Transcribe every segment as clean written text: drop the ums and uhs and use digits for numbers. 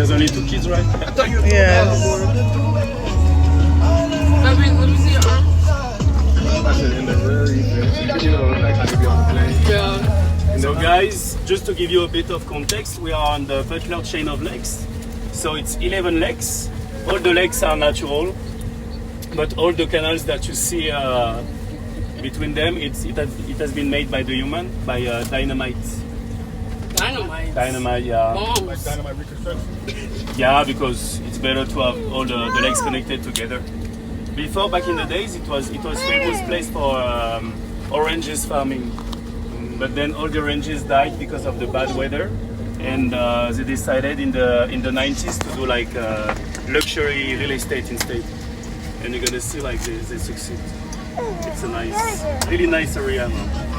there's only 2 kids, right? Yes. Let me see your arm. And they're very fancy, you know, like how to be on the plane. Yeah. So guys, just to give you a bit of context, we are on the Butler chain of lakes. So it's 11 lakes. All the lakes are natural, but all the canals that you see between them, it has been made by the human, by dynamite. Dynamite. Dynamite, yeah. Bombs. Like dynamite reconstruction? Yeah, because it's better to have all the lakes connected together. Before, back in the days, it was famous place for oranges farming. But then all the oranges died because of the bad weather, and they decided in the 90s to do like luxury real estate instead. And you're gonna see like they succeed. It's a nice, really nice area now.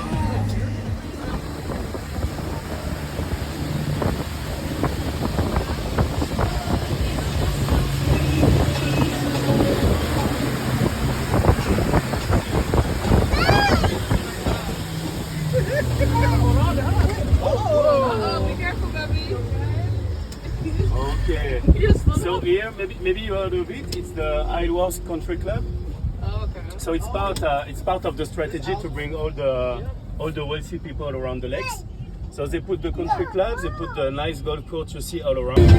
Be careful, baby. Okay. So here, maybe you heard of it. It's the Isleworth Country Club. Oh, okay. So it's part of the strategy to bring all the wealthy people around the lakes. So they put the country clubs, they put the nice golf course you see all around.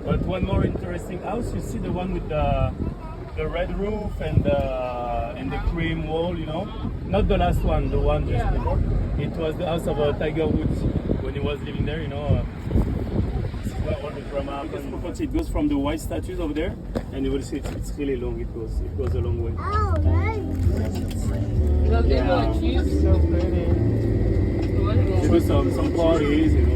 But one more interesting house, you see the one with the red roof and the cream wall, you know? Not the last one, the one just before. It was the house of Tiger Woods when he was living there, you know. Where all the drama happens. It goes from the white statues over there, and you will see it's really long. It goes a long way. Yeah. Cheese. So pretty. They do some parties, you know.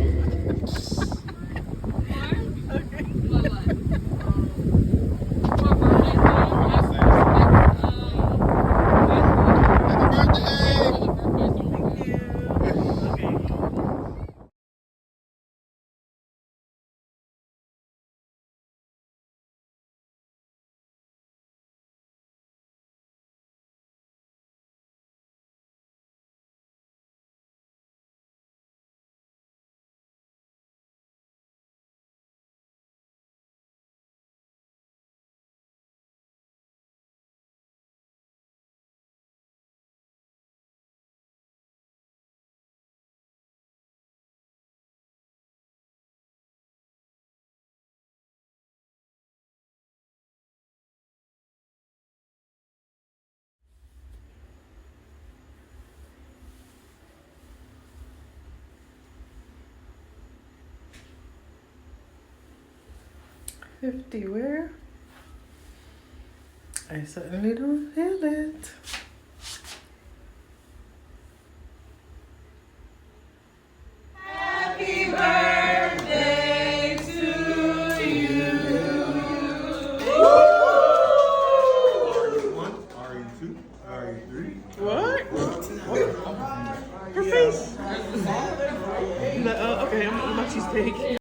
$50 where? I certainly don't feel it. Happy birthday to you. RE1, RE2, RE3. What? Her face. Okay, I'm a cheesesteak.